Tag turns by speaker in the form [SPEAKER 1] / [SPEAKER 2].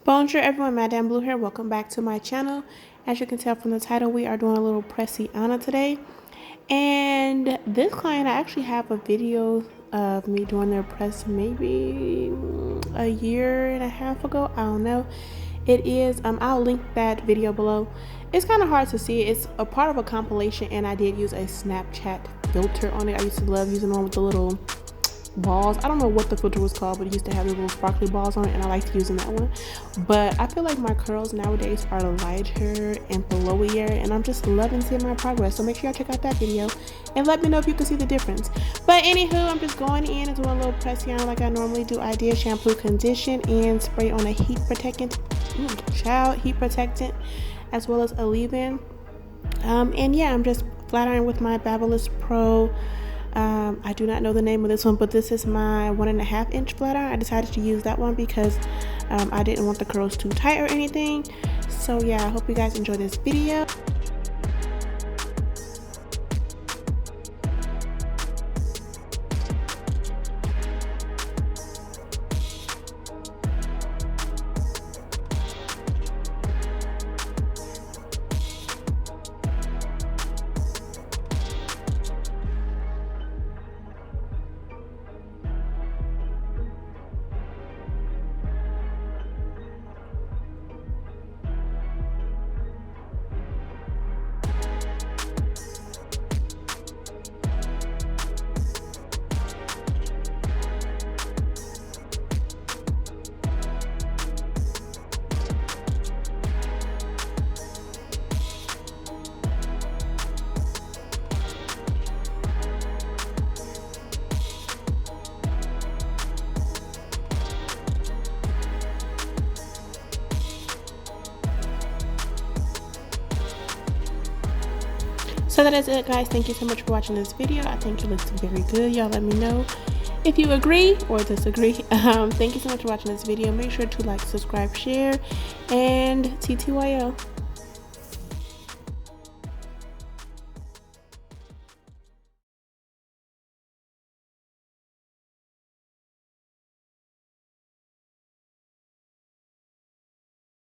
[SPEAKER 1] Bonjour everyone, Madame Blue here. Welcome back to my channel. As you can tell from the title, we are doing a little Pressiana today. And this client, I actually have a video of me doing their press maybe a year and a half ago. I don't know. It is, I'll link that video below. It's kind of hard to see. It's a part of a compilation, and I did use a Snapchat filter on it. I used to love using one with the little balls. I don't know what the filter was called, but it used to have the little sparkly balls on it, and I liked using that one. But I feel like my curls nowadays are lighter and flowier, and I'm just loving seeing my progress. So make sure y'all check out that video and let me know if you can see the difference. But anywho, I'm just going in and doing a little press-on like I normally do. I did shampoo, condition, and spray on a heat protectant, heat protectant, as well as a leave-in. And yeah, I'm just flat ironing with my Babyliss Pro. I do not know the name of this one, but this is my 1.5 inch flat iron. I decided to use that one because I didn't want the curls too tight or anything. So yeah, I hope you guys enjoy this video. So that is it, guys. Thank you so much for watching this video. I think it looks very good. Y'all let me know if you agree or disagree. Thank you so much for watching this video. Make sure to like, subscribe, share, and TTYL.